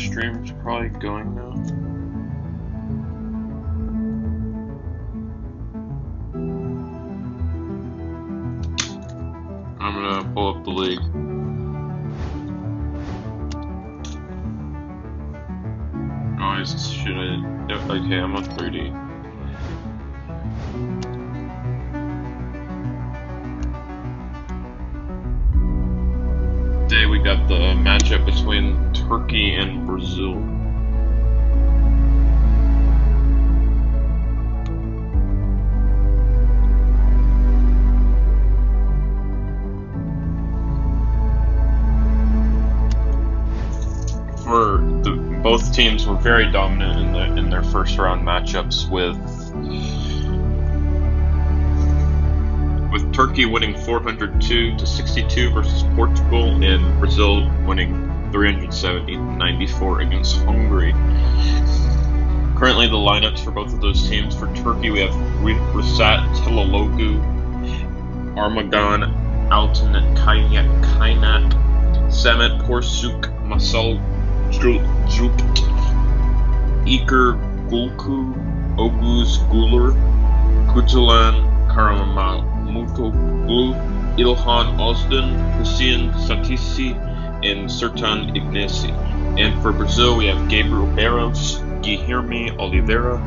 stream's probably going now. I'm gonna pull up the league. Oh, should I? Yep, okay, I'm on 30. Today we got the matchup between Turkey and Brazil. Both teams were very dominant in their first round matchups, with Turkey winning 402-62 versus Portugal, and Brazil winning 370-94 against Hungary. Currently, the lineups for both of those teams: for Turkey, we have Rıfat Çalhanoğlu, Armagan Altınkaynak, Samet Porsuk, Masal Jupt, Iker Gulku, Oguz Guler, Kutulan Karamutoglu, Ilhan Ozden, Hüseyin Satisi, and Sertan Ignasi. And for Brazil, we have Gabriel Barros, Guilherme Oliveira,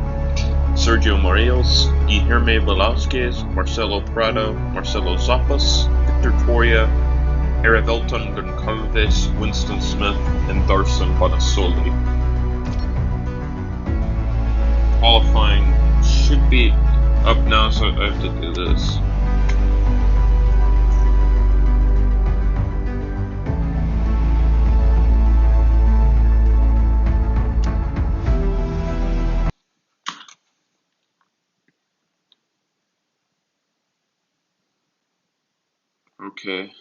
Sergio Moraes, Guilherme Velasquez, Marcelo Prado, Marcelo Zappas, Victor Toria, Erivelton Goncalves, Winston Smith, and Darson Bonasoli. Qualifying should be up now, so I have to do this. Okay.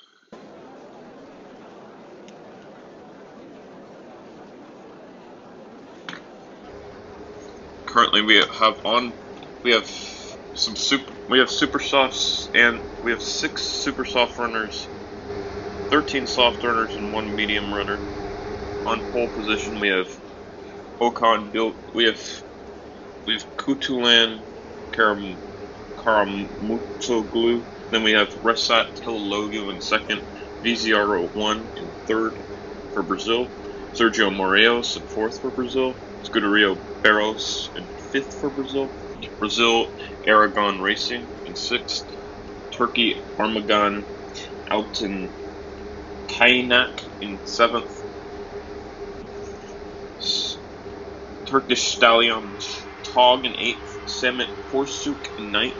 Currently, we have super softs, and we have 6 super soft runners, 13 soft runners, and 1 medium runner. On pole position, we have Okan Bil. We have Kutulan Karamutoglu. Then we have Rıfat Çalhanoğlu in second, VZR01 in third for Brazil, Sergio Moraes in fourth for Brazil, Scuderia Barros in fifth for Brazil, Aragon Racing in sixth, Turkey Armagan Altınkaynak in seventh, Turkish Stallion Tog in eighth, Samet Porsuk in ninth,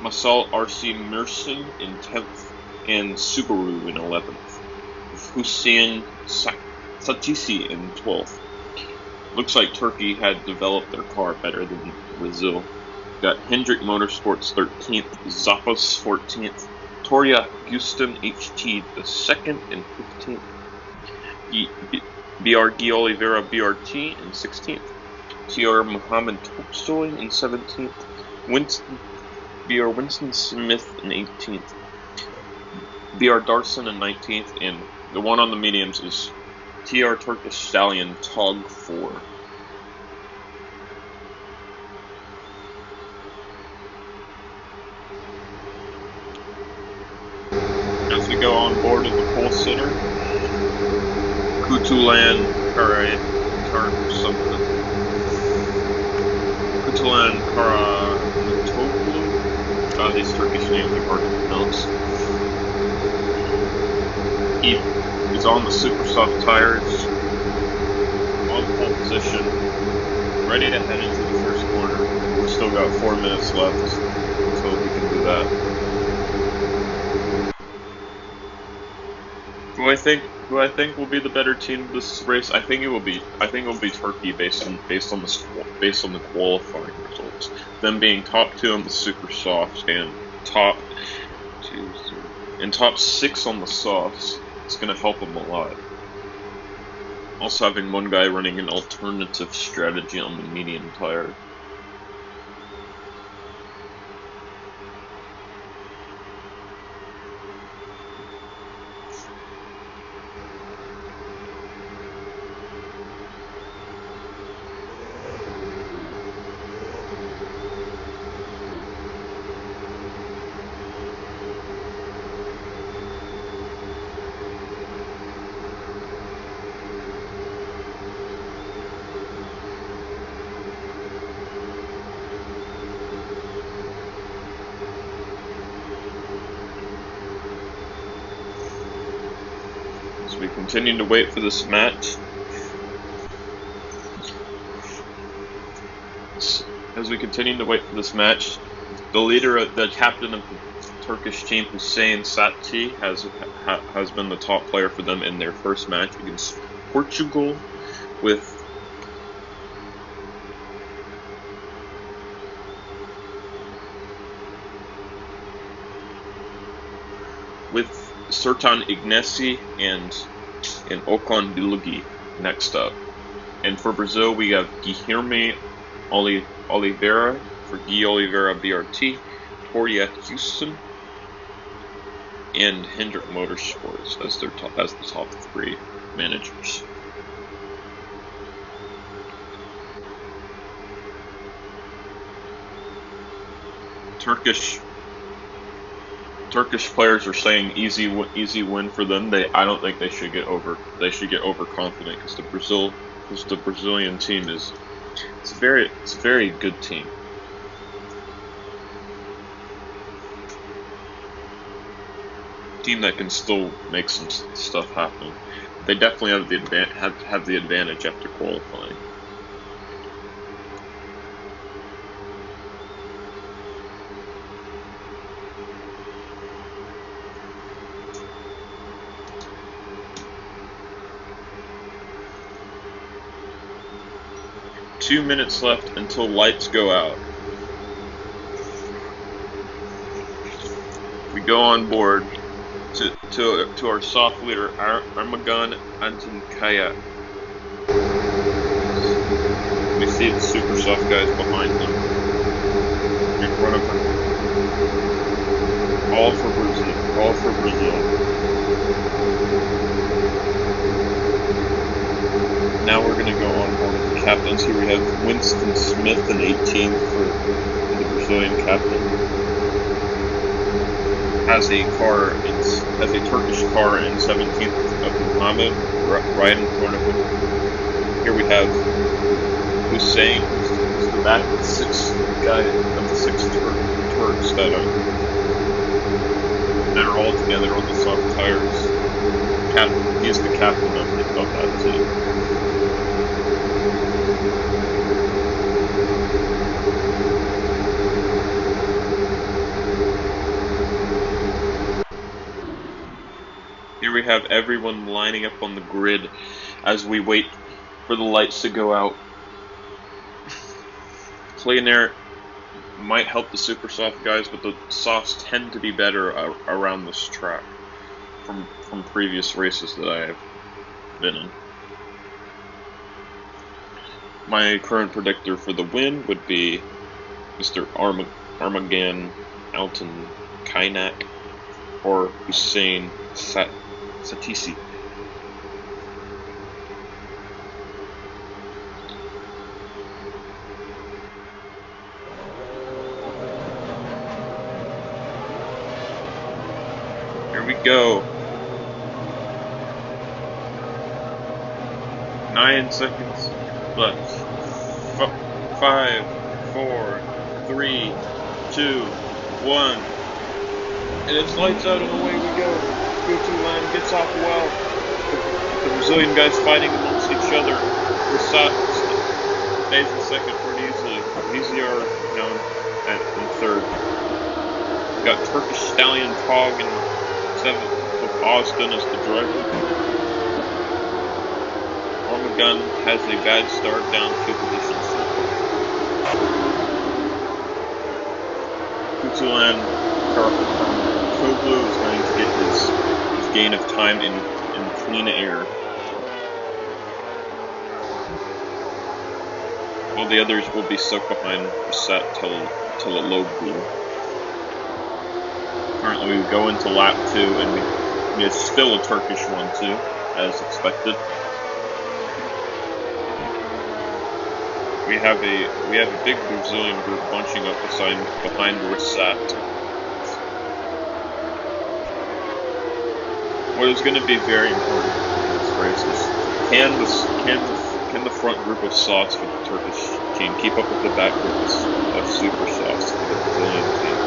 Masal RC Mersin in 10th, and Subaru in 11th, with Hüseyin Satisi in 12th. Looks like Turkey had developed their car better than Brazil. Got Hendrick Motorsports 13th, Zappas 14th, Toria Houston HT the 2nd and 15th, BRG Oliveira BRT in 16th, TR Muhammad Topsoy in 17th, BR Winston Smith in 18th, BR Darson in 19th, and the one on the mediums is TR Turkish Stallion Tog 4. As we go on board at the pole center, Kutulan Karamutoglu. These Turkish names are hard to pronounce. He is on the super soft tires, on pole position, ready to head into the first corner. We've still got 4 minutes left until we can do that. Who I think will be the better team this race? I think it will be Turkey based on the qualifying results. Them being top 2 on the super softs and top 6 on the softs. It's going to help them a lot. Also, having one guy running an alternative strategy on the medium tire. Continuing to wait for this match. As we continue to wait for this match, the captain of the Turkish team, Hüseyin Sati, has been the top player for them in their first match against Portugal, with Sertan Ignesi and Okan Bilgi next up. And for Brazil, we have Guilherme Oliveira for Gui Oliveira BRT, Torriat Houston, and Hendrick Motorsports as the top three managers. Turkish players are saying easy win for them. I don't think they should get overconfident, because the Brazilian team is a very good team. Team that can still make some stuff happen. They definitely have the advantage after qualifying. Two minutes left until lights go out. We go on board to our soft leader, Armagan Antinkaya. We see the super soft guys behind them, in front of them. All for Brazil. Now we're going to go on board with the captains. Here we have Winston Smith in 18th for the Brazilian captain. Has a Turkish car in 17th of Muhammad, right in front of him. Here we have Hussein, who's the back of the six Turks that are all together on the soft tires. He's the captain of that team. Here we have everyone lining up on the grid as we wait for the lights to go out. Clean air might help the super soft guys, but the softs tend to be better around this track from previous races that I have been in. My current predictor for the win would be Mr. Armagan Alton Kainak or Hussein Satisi. Here we go. 9 seconds left. 5, 4, 3, 2, 1. And it's lights out and away we go. Gutuland gets off well. The Brazilian guys fighting amongst each other. Stays in second pretty easily. Vizier in third. We've got Turkish Stallion Tog in 7th with Austin as the driver. Armagan has a bad start, down 2 positions. Gutuland Koglu is going to get his gain of time in clean air, while the others will be stuck behind Reset till a low blue. Currently we go into lap 2 and it's still a Turkish 1-2 as expected. We have a big Brazilian group bunching up behind Reset. What is going to be very important in this race is can the front group of softs for the Turkish team keep up with the back group of super softs for the Brazilian team?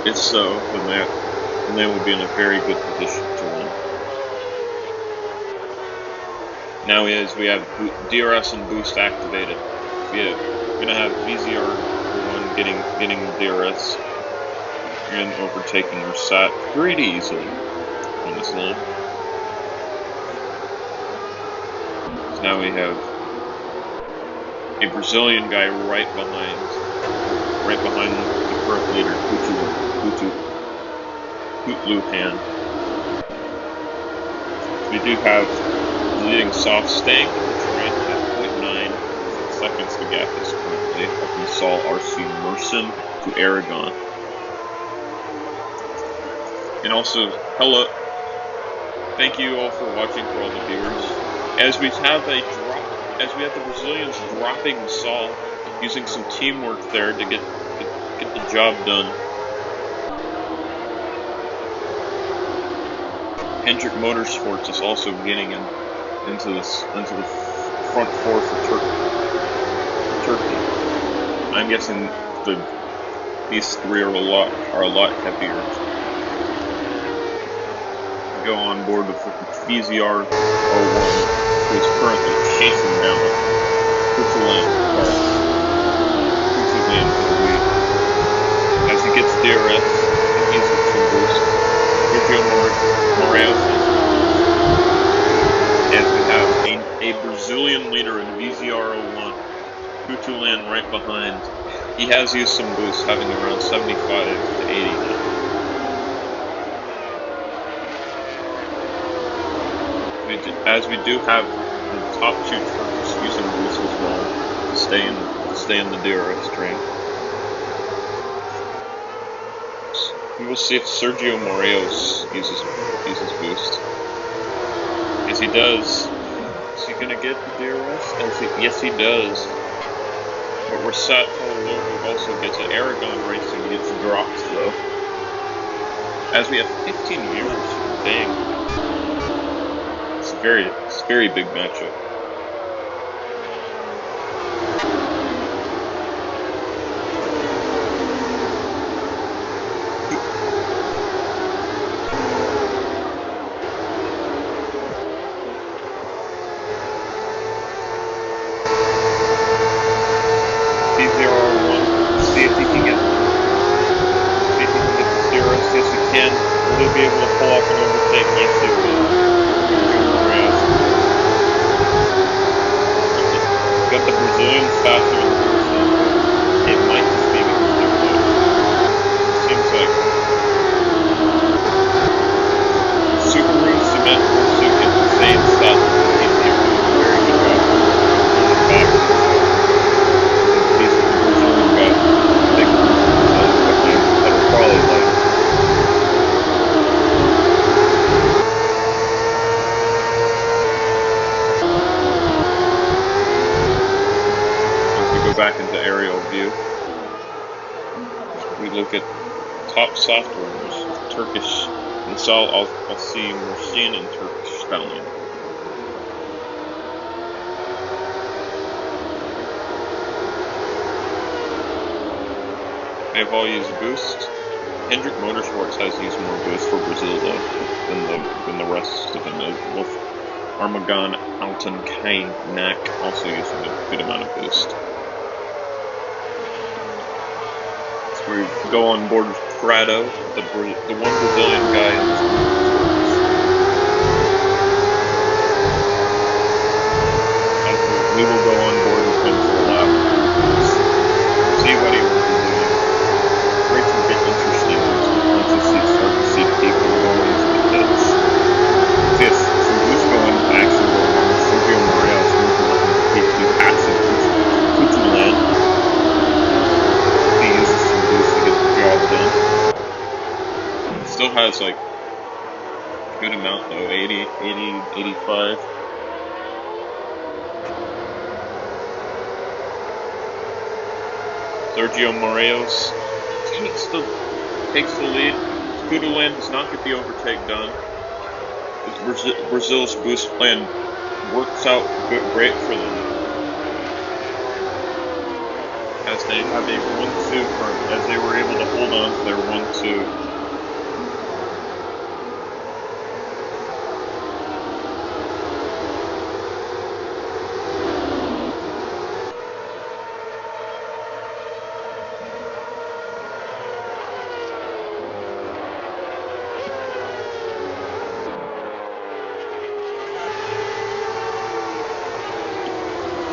If so, then they will be in a very good position to win. Now we have DRS and boost activated. We're gonna have VZR1 getting DRS and overtaking Rosat pretty easily on this line. So now we have a Brazilian guy right behind the current leader, Kutluhan. We do have the leading soft staying in the terrain at 0.9 seconds. The gap is currently up in Saul RC Merson to Aragon. And also, hello, thank you all for watching, for all the viewers. As we have the Brazilians dropping Saul, using some teamwork there to get the job done. Hendrick Motorsports is also getting into the front four for Turkey. I'm guessing these three are a lot heavier. Go on board with VZR 01, who is currently chasing down Kutulan car. Kutulan for the lead. As he gets DRS, he's with some boost. Sergio Moreira. And we have a Brazilian leader in VZR 01, Kutulan right behind. He has used some boost, having around 75 to 80 now. As we do have the top two trucks using boost as well to stay in the DRS train. We will see if Sergio Moreos uses boost. As he does, is he gonna get the DRS? Yes, he does. But Rosat also gets an Aragon Racing gets dropped though. As we have 15 viewers, dang. It's a very big matchup. See if he can get the DRS. Yes, he can. Will he be able to pull off an overtake? Yes, he will. Got the Brazilians faster than the Brazilians. It might just be because they're close. Seems like Subaru, Cement, Pursuit, and Hussein Sutton seem to be doing a very good job on the back. These Brazilian guys, big that are probably like. Back into aerial view. We look at top softwares, Turkish, and so I'll see Mersin and Turkish Stallion. They've all used boost. Hendrick Motorsports has used more boost for Brazil though than the rest of them. Both Armagon, Alton, Kaynak also using a good amount of boost. We go on board with Prado, the one Brazilian guy. We will go on board with him for a lap. See what he will be doing. Race will get interesting once you start to see people going into the pits. Yes, some boost going action going on. Sergio Moreira moving up into P2 passing Kutulan. He uses some boost to get the job done. Still has like a good amount though, 80, 85. Sergio Moreos takes the lead. Kutulan does not get the overtake done. Brazil's boost plan works out great for them. As they have a 1-2 as they were able to hold on to their 1-2.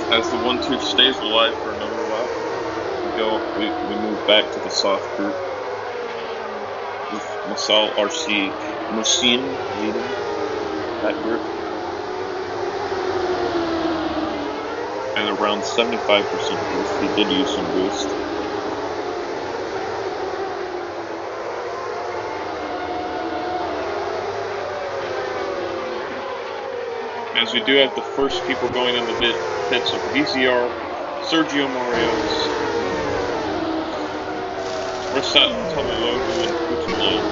As the 1-2 stays alive for another lap, we move back to the soft group with Masal RC Musin leading that group at around 75% boost. He did use some boost. As we do have the first people going in the pits of VCR, Sergio Moreos, Rosat Tologu, and Kutulan.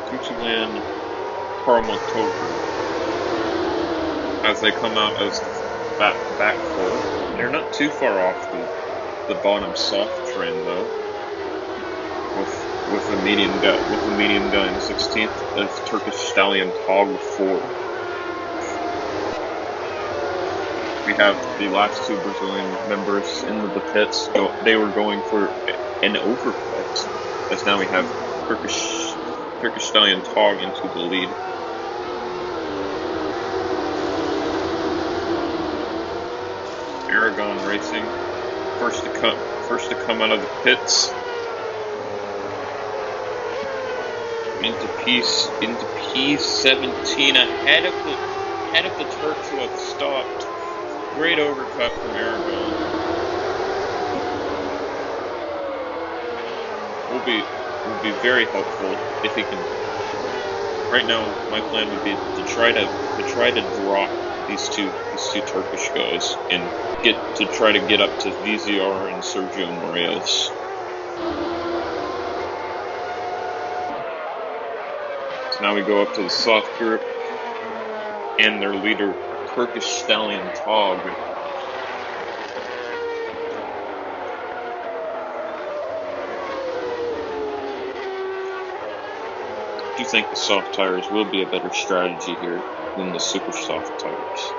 Kutulan, Paramotoku. As they come out as back four. They're not too far off the bottom soft train though. With the medium guy in 16th, of Turkish Stallion Tog with 4. We have the last two Brazilian members in the pits. They were going for an overcut, as now we have Turkish Stallion Tog into the lead. Aragon Racing, first to come out of the pits. Into P17 ahead of the Turks who have stopped. Great overcut from Aragon. Will be very helpful if he can. Right now, my plan would be to try to drop these two Turkish guys and try to get up to VZR and Sergio Moreos. So now we go up to the soft group and their leader, Turkish Stallion Tog. I do think the soft tires will be a better strategy here than the super soft tires.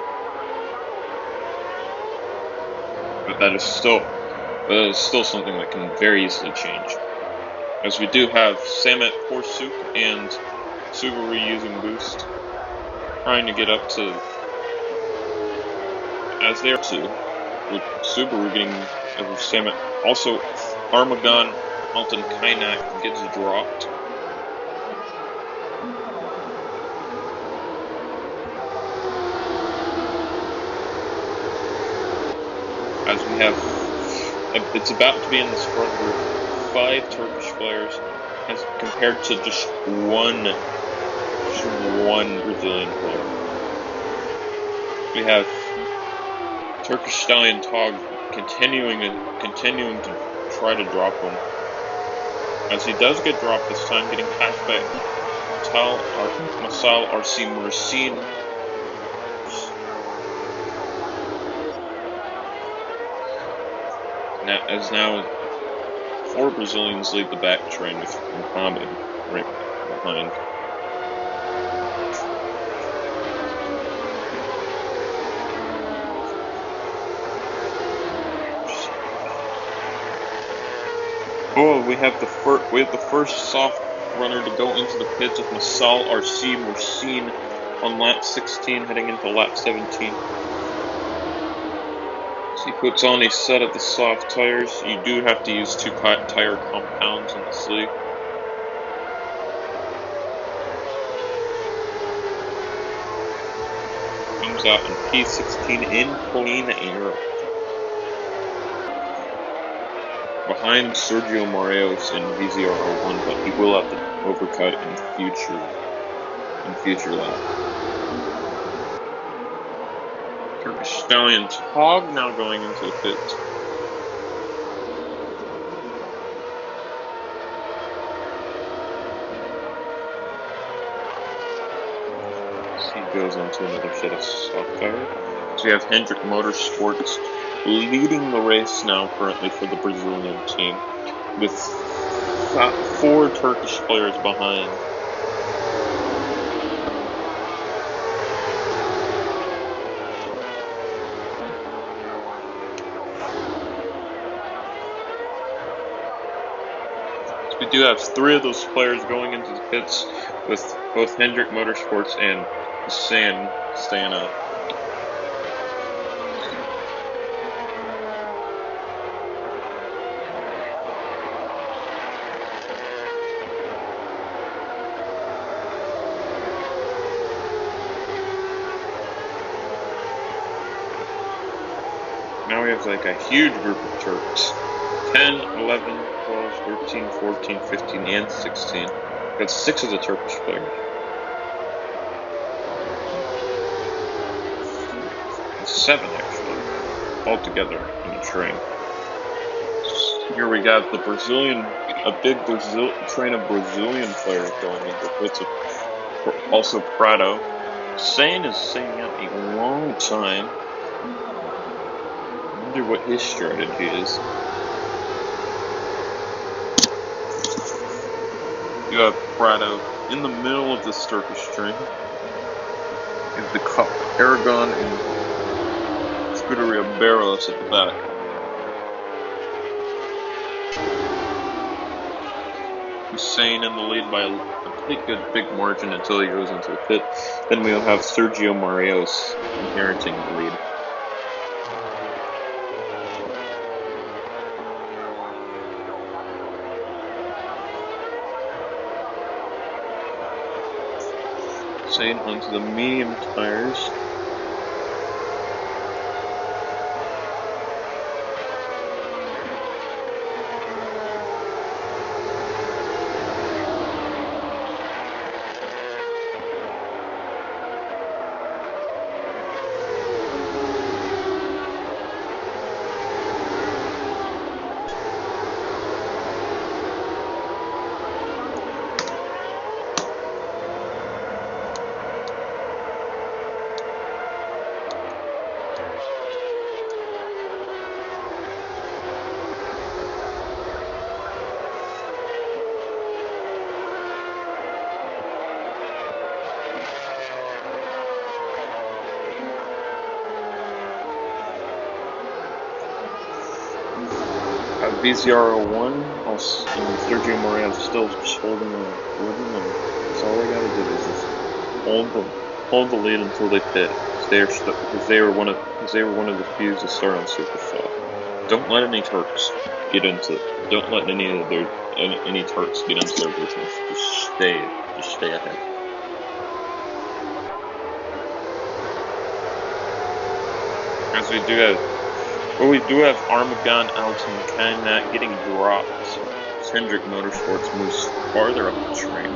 But that is still something that can very easily change. As we do have Samet Porsuk and Subaru using boost, trying to get up to, as they're to, with Subaru getting over Samet. Also, Armagon Alton Kainak gets dropped. As we have, it's about to be in this front group, 5 Turkish players, as compared to just one Brazilian player. We have Turkish Stallion Tog continuing to try to drop him. As he does get dropped this time, getting passed by Masal RC Mursin. Now 4 Brazilians lead the back train with Muhammad right behind. Oh, we have the first soft runner to go into the pits with Masal RC Mursin on lap 16, heading into lap 17. He puts on a set of the soft tires. You do have to use 2 tire compounds in this league. Comes out in P16 in clean air. Behind Sergio Moreos in VZR01, but he will have to overcut in future lap. Turkish Stallion Tog now going into the pits. He goes on to another set of soft tire. So we have Hendrick Motorsports leading the race now currently for the Brazilian team, with 4 Turkish players behind. We do have 3 of those players going into the pits, with both Hendrick Motorsports and Hussein staying out. Now we have like a huge group of Turks. 10, 11, 12, 13, 14, 15, and 16. Got 6 of the Turkish players. And 7 actually, all together in the train. Here we got the a big train of Brazilian players going into pits. Also Prado. Sane is staying out a long time. I wonder what his strategy is. You have Prado in the middle of this Turkish train. You have the Aragon and Scuderia Barros at the back. Hussein in the lead by a pretty good big margin until he goes into the pit. Then we'll have Sergio Marios inheriting the lead. Hussein onto the medium tires. VZR01, and Sergio Moran still just holding the rhythm, and that's all they gotta do is just hold the lead until they pit. Because they were one of the few to start on super soft. Don't let any Turks get into. Don't let any Turks get into their business. Just stay ahead. As we do have Armagon, Alton, Kainat getting dropped. Hendrick Motorsports moves farther up the train.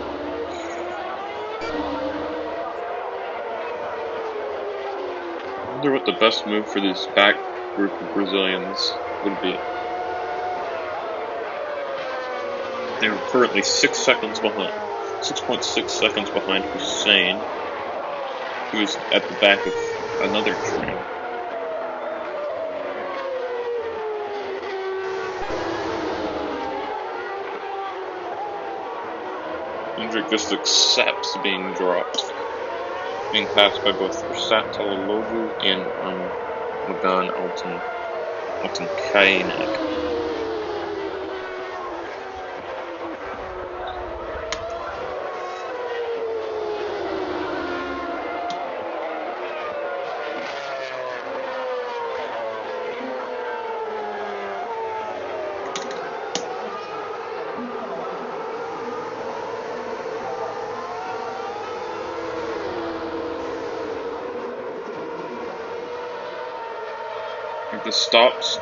I wonder what the best move for this back group of Brazilians would be. They are currently 6 seconds behind. 6.6 seconds behind Hussein, who is at the back of another train. Hendrick just accepts being dropped, being passed by both Rasat Talalogu and Magan Alton Kainak.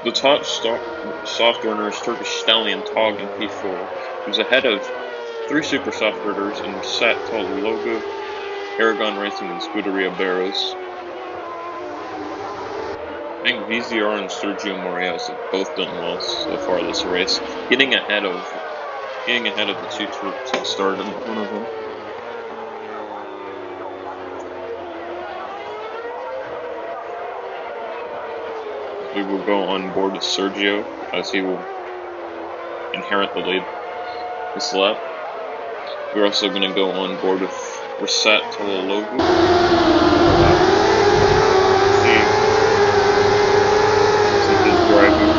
The top soft runner is Turkish Stallion Tog in P4, who's ahead of 3 super soft runners in Sat Talalogu, Aragon Racing, and Scuderia Barros. I think VZR and Sergio Moreos have both done well so far this race, getting ahead of the 2 Turks that started in front of them. We will go on board with Sergio, as he will inherit the lead this lap. We're also going to go on board with Rasat Talalogu. See his driving.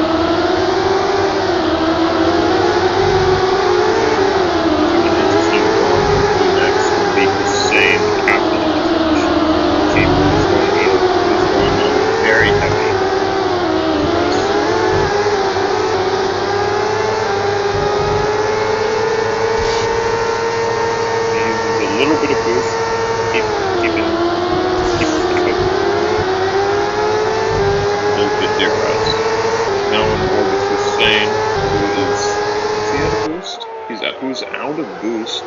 boost. Keep up. Those good DRS. Now on board with Hussein, who is he out of boost? Who's out of boost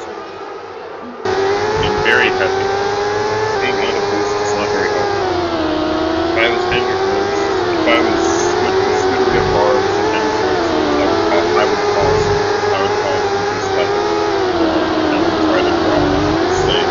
and very heavy. Being out of boost is not very helpful. If I was Hendrick Motors, if I was Scuderia Bars and Hendrick Motors, I would pause and boost up and try to drop Hussein.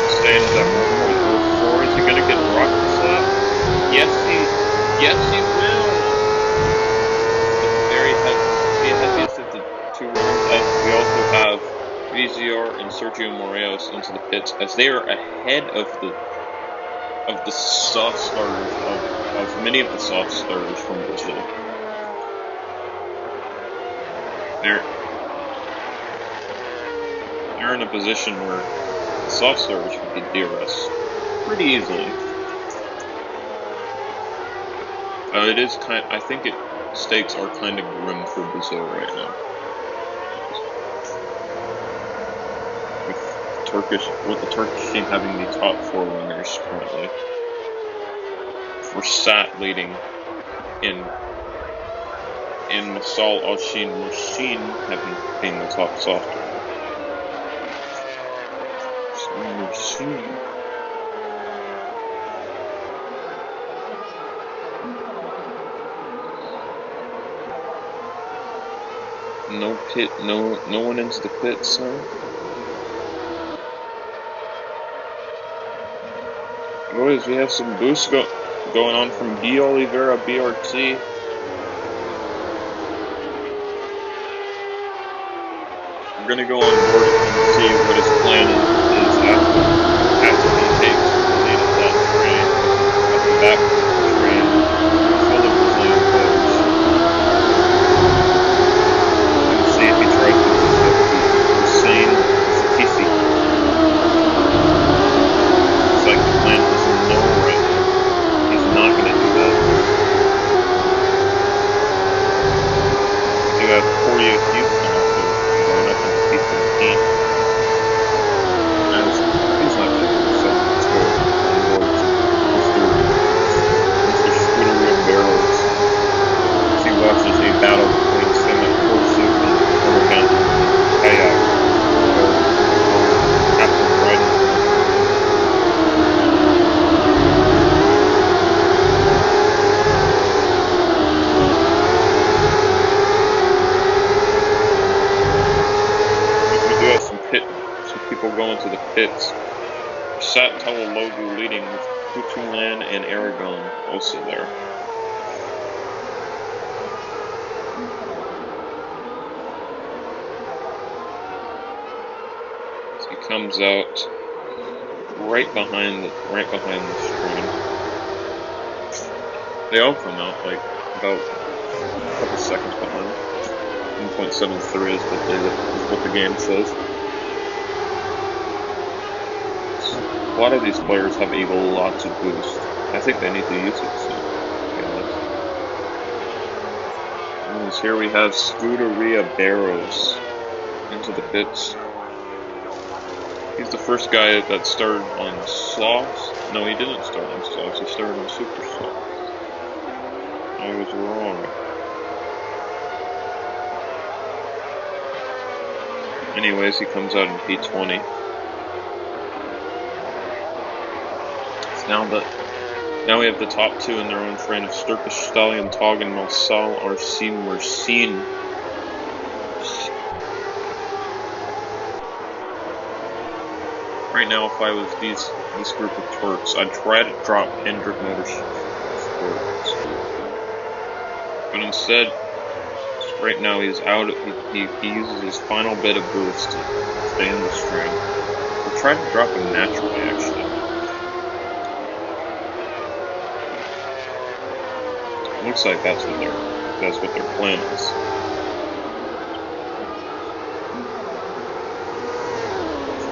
Hussein's at 1.04. Is he going to get rocked this lap? Yes, he will. Very heaviest of the two runners. We also have VZR and Sergio Moraes into the pits as they are ahead of the soft starters of many of the soft starters from Brazil. They're in a position where the soft starters could get DRS pretty easily. I think stakes are kind of grim for Brazil right now. With the Turkish team having the top 4 runners currently. Versat leading in Masal Al-Shin having being the top soft runner. No pit, no one into the pit, so. Boys, we have some boosts going on from B. Oliveira BRT. We're gonna go on board and see what his plan is after he takes the lead of that train, at the back of the train, full of Brazilian players. And see if he tries to boost up Hussein Satisi. Looks like the plan is no right now. He's not gonna do that. We do have 48 Houston also going up into P17. And he's not going to do so. Let's go on board Mr. Scuderia Barrels. As he watches a battle between Semet Korsu and Huracan Kayak. Captain Bryden. We do have some people going to the pits. Sat Talologu leading with Kutulan and Aragon also there. So he comes out right behind the stream. They all come out like about a couple seconds behind. 1.73 is what the game says. A lot of these players have a lot to boost. I think they need to use it soon. And here we have Scuderia Barros into the pits. He's the first guy that started on softs. No, he didn't start on softs. He started on super softs. I was wrong. Anyways, he comes out in P20. Now we have the top 2 in their own train of Turkish Stallion Tog and Malsal Arsim Mersin. Right now, if I was this group of Turks, I'd try to drop Hendrick Motorsport. But instead, right now he's out. He uses his final bit of boost to stay in the stream. We'll try to drop him naturally, actually. Looks like that's what their plan is.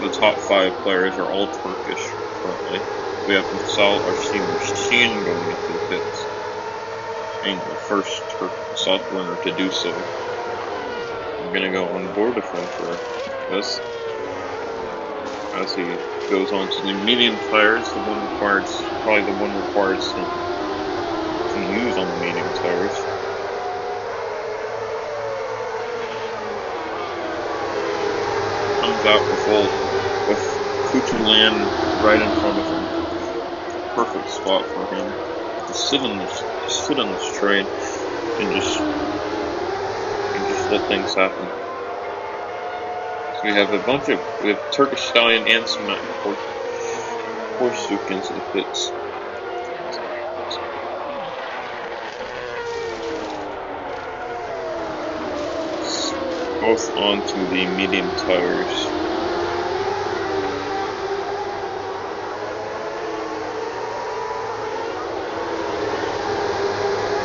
the top 5 players are all Turkish currently. We have Masal RC Machine going into the pits, being the first South runner to do so. I'm gonna go on board with him for this, as he goes on to the medium tires. Probably the one required to use on the medium tires. Comes out with Kutulan right in front of him. Perfect spot for him to sit on this train and just let things happen. So we have Turkish Stallion and Cement Horseshoe into the pits. Both onto the medium tires.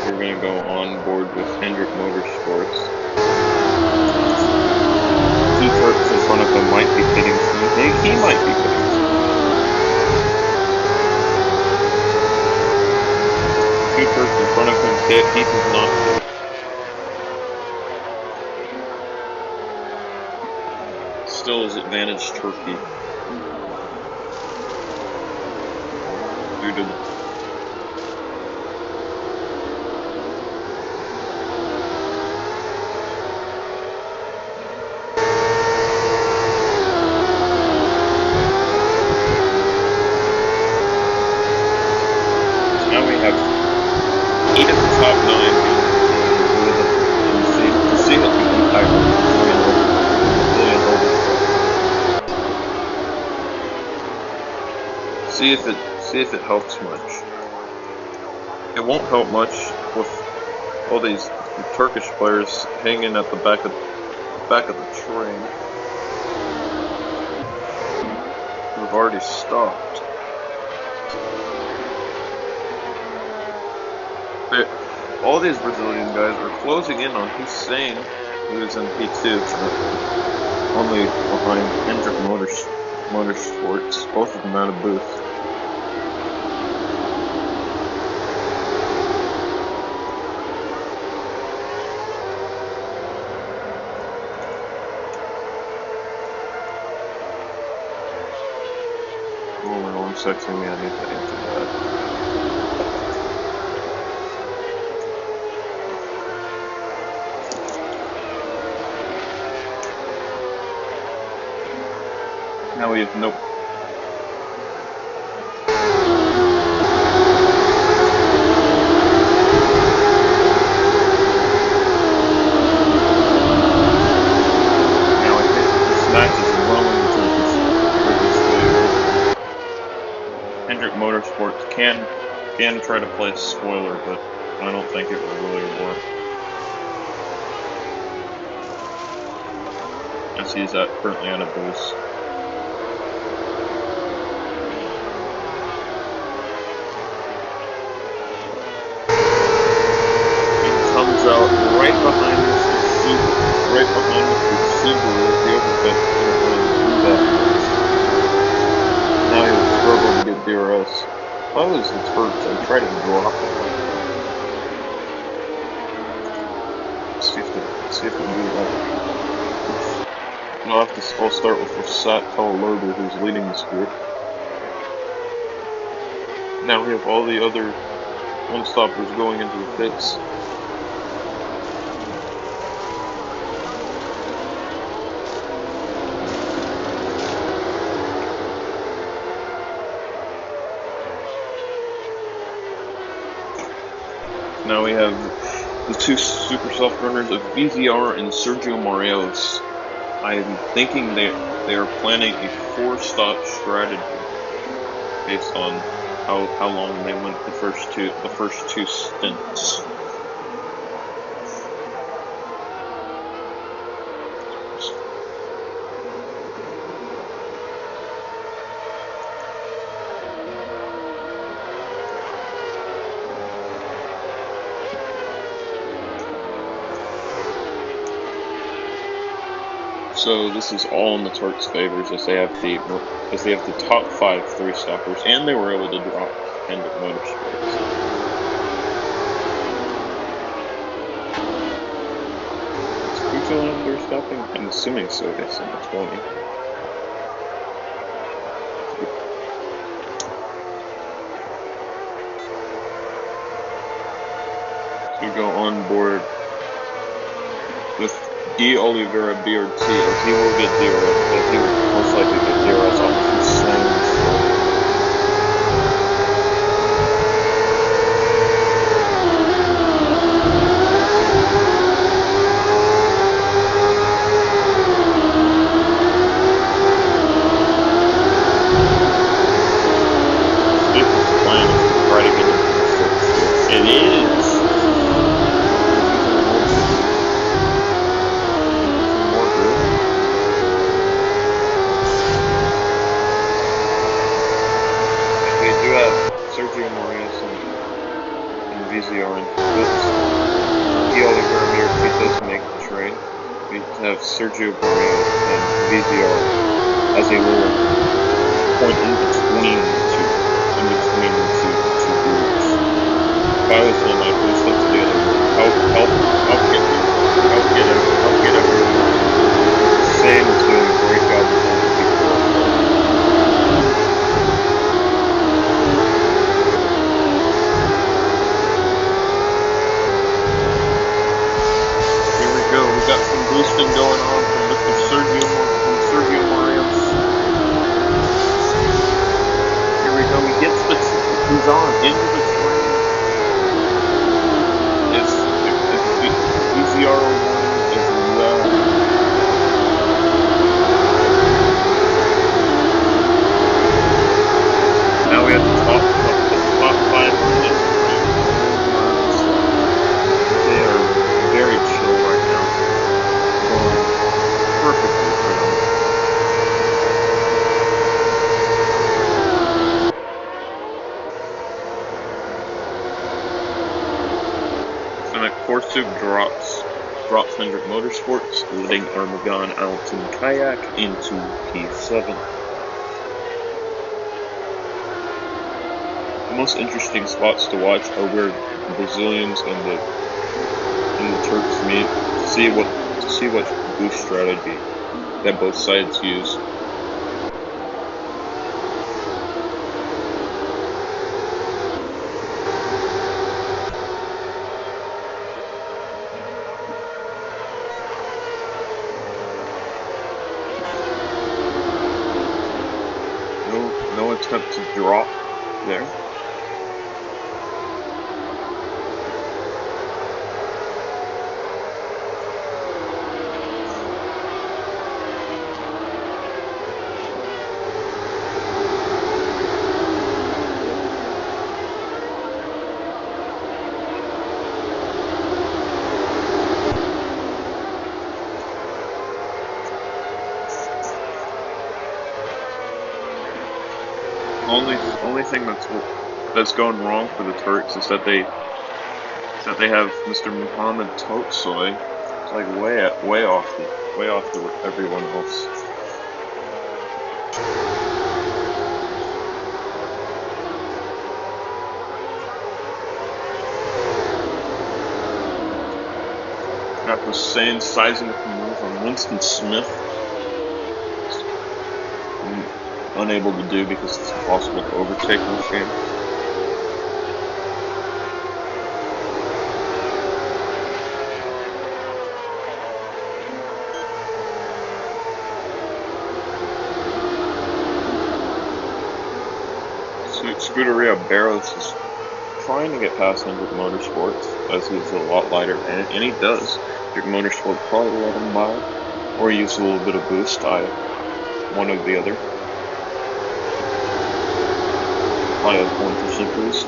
We're going to go on board with Hendrick Motorsports. 2 Turks in front of him might be pitting soon. He might be pitting soon. 2 Turks in front of him pit. He does not pit. Still is advantage Turkey. Due to now we have 8 of the top 9 to see what the impact of See if it helps much. It won't help much with all these Turkish players hanging at the back of the train. We've already stopped. All these Brazilian guys are closing in on Hussein, who's in P2, only behind Hendrick Motorsports, both of them out of booth. Only 1 second, I need to answer that. Now we have nope. Now I think this match is well into Turkish favor. Hendrick Motorsports can try to play a spoiler, but I don't think it will really work. As he's currently out of boost. Out right behind us, the Subaru, the overcut. Now he's struggling to get DRS. If I was the Turks, I'd try to drop it. See if we can do that. I'll start with Sat Talalogu, who's leading this group. Now we have all the other one-stoppers going into the pits. Now we have the 2 super soft runners of VZR and Sergio Morelos. I am thinking they are planning a 4-stop strategy based on how long they went the first two stints. So this is all in the Turks' favors as they have the top 5 3-stoppers, and they were able to drop Hendrick Motorsports. Is Kuchel 3-stopping? I'm assuming so. It's in the 20. So we go on board with D. Oliveira BRT, as he will get DRS, as he will most likely get DRS off his same If his plan is to try to get into the 6th. It is! Sergio Moraes and VZR and D. Oliveira BRT does make the trade. We have Sergio Moraes and VZR as a little point in between the two groups. If I was him, I'd put a step to the other. Help get everyone. Sam is doing a great job with all the people. We got some boosting going on from Mr. Sergio Moraes. Here we go. He gets he's on into the train. It's VZR 1 as well. Now we have the top 5 on this train. They are very chill right now. Going perfectly for them. And that Korsuk drops Hendrick Motorsports, letting Armagon Alton Kayak into P7. The most interesting spots to watch are where the Brazilians and the Turks meet to see what boost strategy that both sides use. No attempt to drop there. Only thing that's going wrong for the Turks is that they have Mr. Muhammad Totsoy, like way off everyone else. Got Hussein sizing up the move on Winston Smith. Unable to do because it's impossible to overtake in this game. Scuderia Barros is trying to get past Hendrick Motorsports as he's a lot lighter, and he does. Hendrick Motorsport probably let him by, or use a little bit of boost, one or the other. I have 1% boost.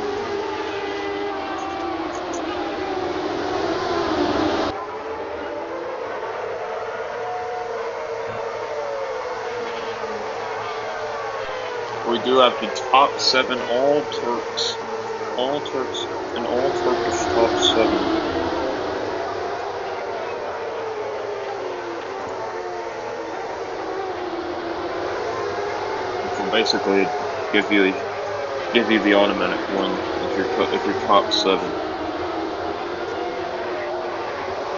We do have the top 7 all Turks, and all Turkish top 7. basically give you the automatic win if you're top 7.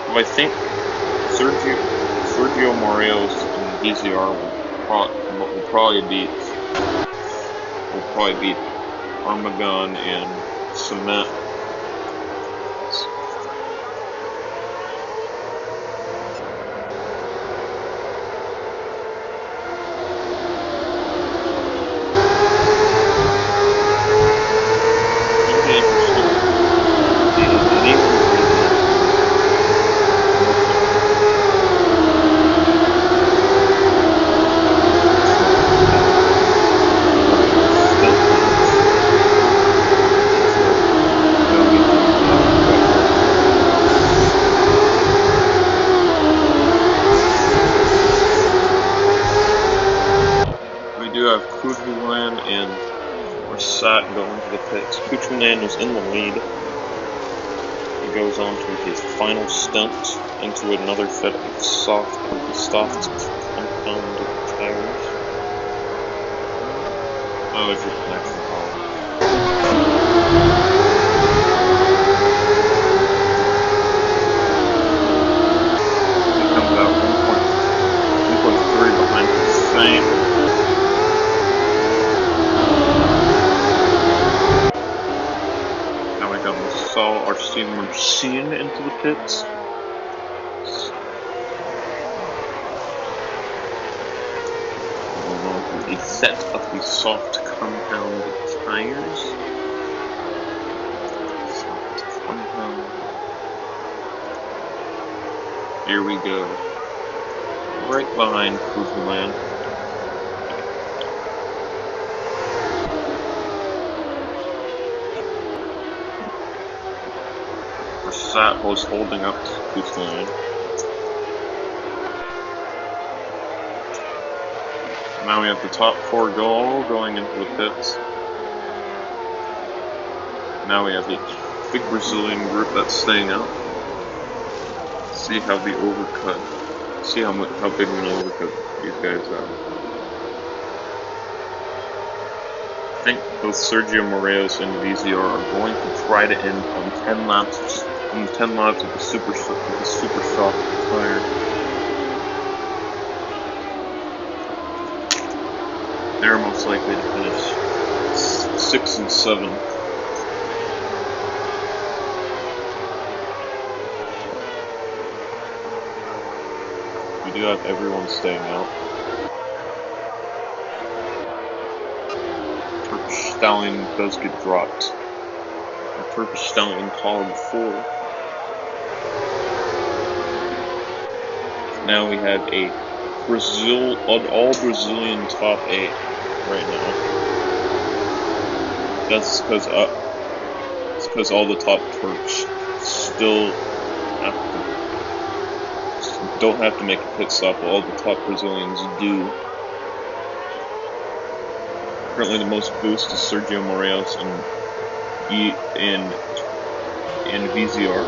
Well, I think Sergio Morelos and VZR will probably beat Armagon and Cement. Kujulan and Rasat go into the pits. Kujulan is in the lead. He goes on to his final stunt into another set of soft compound tires. Oh, it's your connection problem. He comes out 1.3 behind Hussein. Saw RC Mercine into the pits. Along with a set of the soft compound tires. Soft compound. Here we go. Right behind Kujulan. That was holding up to Kujulan. Now we have the top 4 going into the pits. Now we have the big Brazilian group that's staying out. See how the overcut. See how big of an overcut these guys have. I think both Sergio Morelos and VZR are going to try to end on 10 laps. On the 10 laps of the super soft tire. They're most likely to finish 6 and 7. We do have everyone staying out. Turkish Stallion does get dropped. Turkish Stallion called 4. Now we have a all Brazilian top 8 right now. That's because all the top Turks still don't have to make a pit stop. All the top Brazilians do. Currently, the most boost is Sergio Morelos and VZR.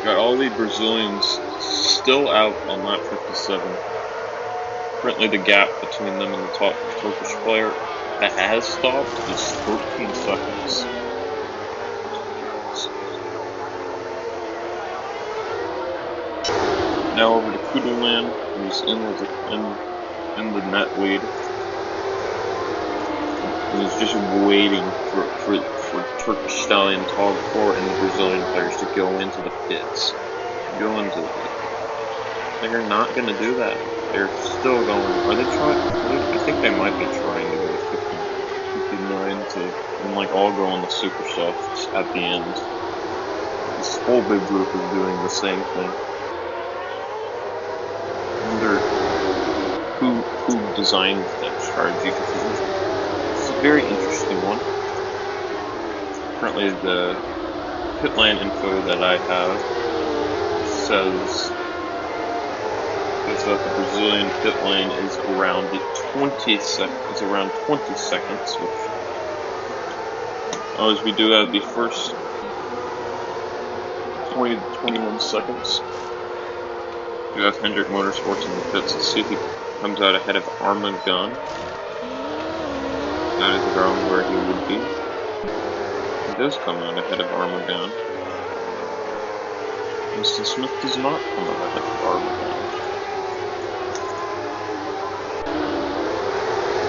Got all the Brazilians still out on lap 57. Currently the gap between them and the top Turkish player that has stopped is 13 seconds. Now over to Kujulan, who's in the net lead. He's just waiting for Turkish Stallion, Tog 4, and the Brazilian players to go into the pits. They're not going to do that. They're still going. Are they trying? I think they might be trying to go to 59 and like all go on the super softs at the end. this whole big group is doing the same thing. I wonder who designed that strategy, because it's a very interesting one. Currently, the pit lane info that I have says that the Brazilian pit lane is around 20 seconds, which as we do have the first 20 to 21 seconds. We have Hendrick Motorsports in the pits. Let's see if he comes out ahead of Armagon. That is around where he would be. He does come out ahead of Armagon. Mr. Smith does not come out ahead of Armagon.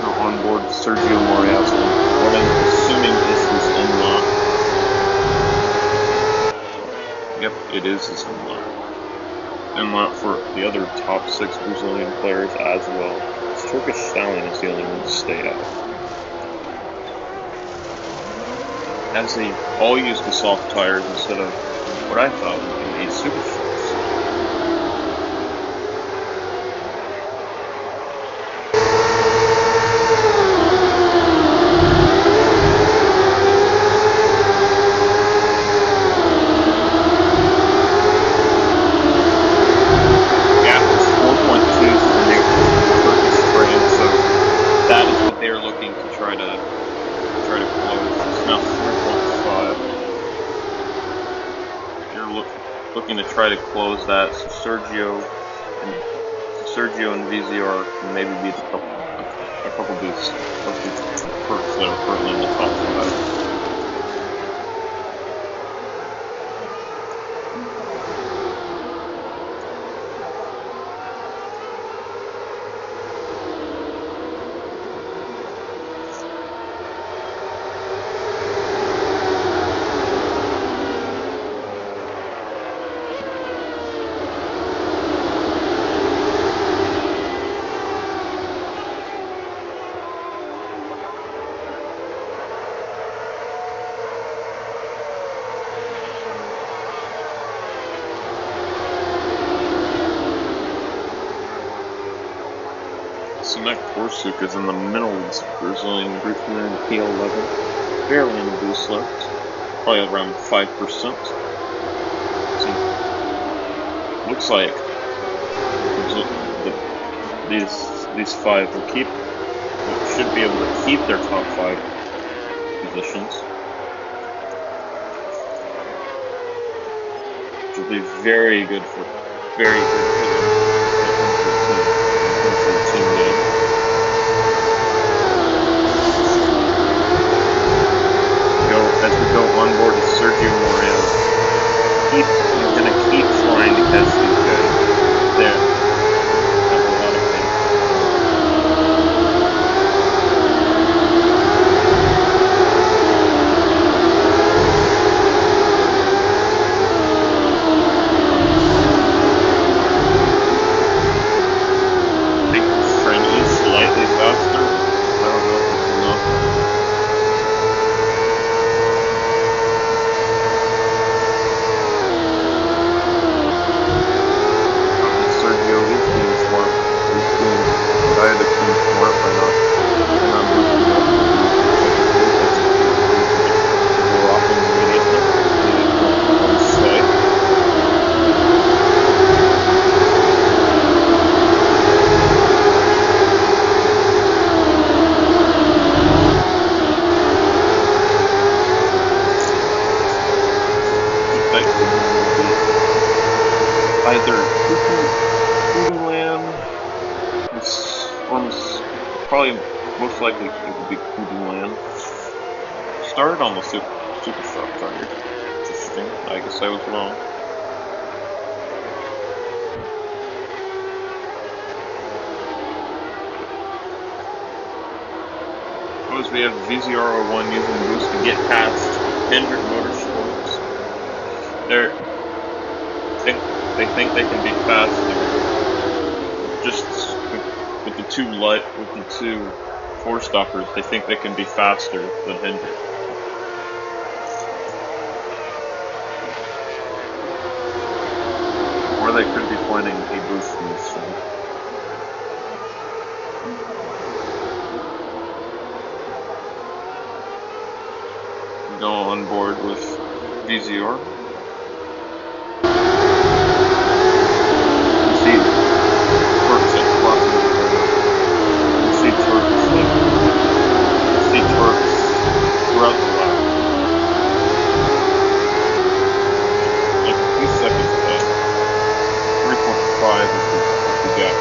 Now on board Sergio Moriazzo. What I'm assuming is his in-law. Yep, it is his in-law. In-law for the other top 6 Brazilian players as well. This Turkish Stallion is the only one to stay out. As they all use the soft tires instead of what I thought would be super shocks. Yeah, it's 4.2 for the Turkish frame, so that is what they're looking to try to close. It's now 3.5. Looking to try to close that, so Sergio and VZR can maybe beat a couple of these perks that are currently in the top 5. Simek Borsuk is in the middle of this Brazilian group here in P11. Barely in the boost left. Probably around 5%. So, looks like these 5 should be able to keep their top 5 positions. Which will be very good for them. As we go on board with Sergio Moreno, he's going to keep trying to catch these guys. There. Have a lot of faith. I think this train is slightly faster. I don't know if it's enough. Either Kudulan, this one's probably most likely it would be Kudulan. Started on the super shock tire. Interesting. I guess I was wrong. Suppose we have VZR01 using the boost to get past Hendrick Motorsports. They think they can be faster. Just with the two four stoppers, they think they can be faster than Hendrick. Go on board with VZR. You see Turks at crossing the border. You see Turks throughout the lap. Like a few seconds ahead. 3.5 is the gap.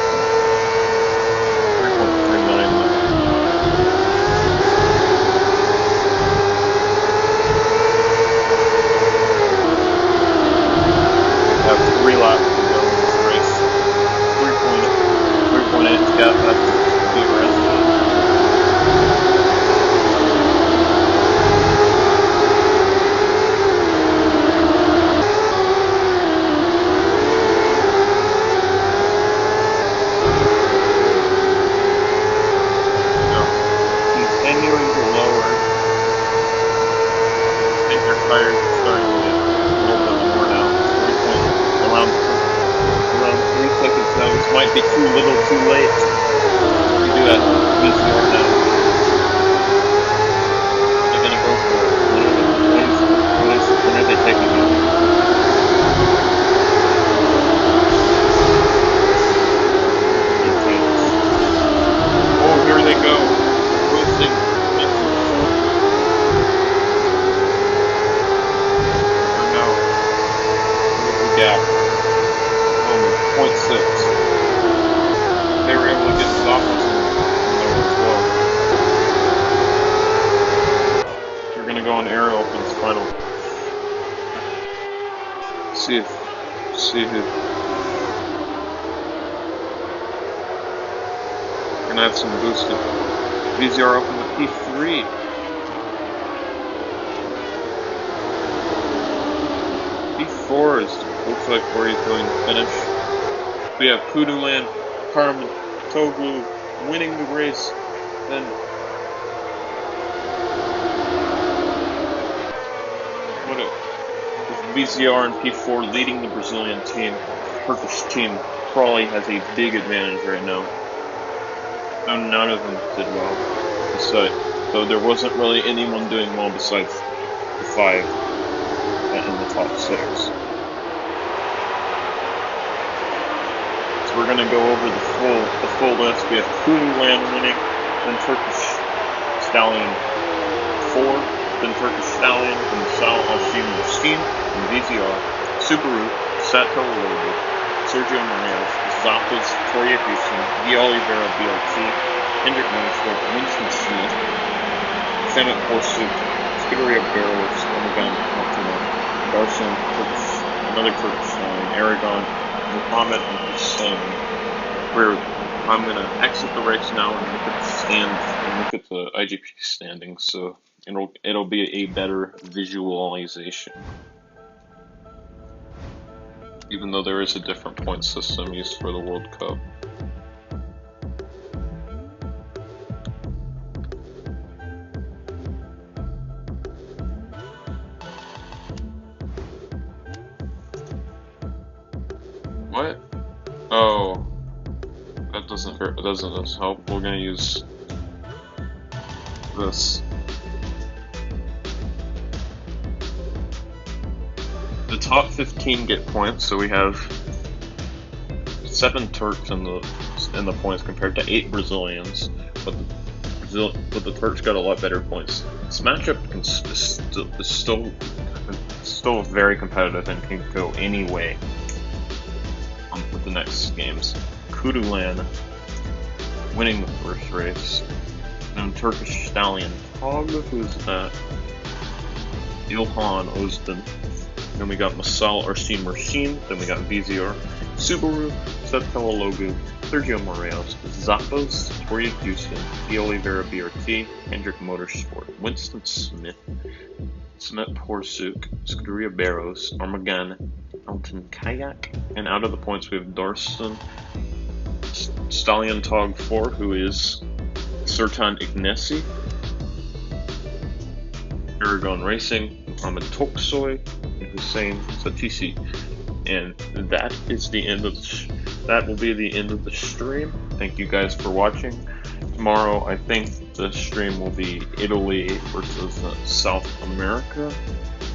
3.39 now. Have 3 laps to go in this race. 3.8 gap after DRS. Continuing to lower. I think their tires are starting to get a little bit more now. Around 3 seconds now. This might be too little, too late. We do that VCR now. They're gonna go for it. When are they taking it? Oh, here they go. Boosting. Gap. 0.6. They were able to get stopped in there as well. We're gonna go on aerial for this final. See who. Gonna have some boosted. VZR up in the P3. P4 looks like where he's going to finish. We have Kudulan, Carmen, Toglu winning the race. Then with VCR and P4 leading the Brazilian team, Turkish team probably has a big advantage right now. And none of them did well. So there wasn't really anyone doing well besides the 5 in the top 6. We're going to go over the full list. We have Kudulan winning, then Turkish Stallion 4, then Turkish Stallion, then Sal Alshim Muskin, and VZR, Subaru, Sato Logo, Sergio Morales, Zappos, Toya Houston, Guy Oliveira BLT, Hendrick Motorsport, Winston Smith, Samet Horsuk, Scuderia Barrows, Omegan Martino, Darson, another Turkish Stallion, Aragon, Muhammad and Hussein. I'm going to exit the race now and look at the stands and look at the IGP standings, so it'll be a better visualization. Even though there is a different point system used for the World Cup. What? Oh, that doesn't help. We're gonna use this. The top 15 get points, so we have 7 Turks in the points compared to 8 Brazilians, but the Turks got a lot better points. This matchup is still very competitive and can go any way. With the next games, Kudulan winning the first race, and Turkish Stallion Tog, who's at Ilhan Ozden. Then we got Masal RC Mersin, then we got VZR, Subaru, Setela Logu, Sergio Morales, Zappos, Toya Houston, Guy Oliveira BRT, Hendrick Motorsport, Winston Smith, Samet Horsuk, Scuderia Barrows, Armagan, Alton Kayak, and out of the points we have Darson, Stallion Tog 4, who is Sertan Ignesi, Aragon Racing, Mohamed Toksoy, and Hussein Satisi. And that is the end of that will be the end of the stream. Thank you guys for watching. Tomorrow, I think the stream will be Italy versus South America.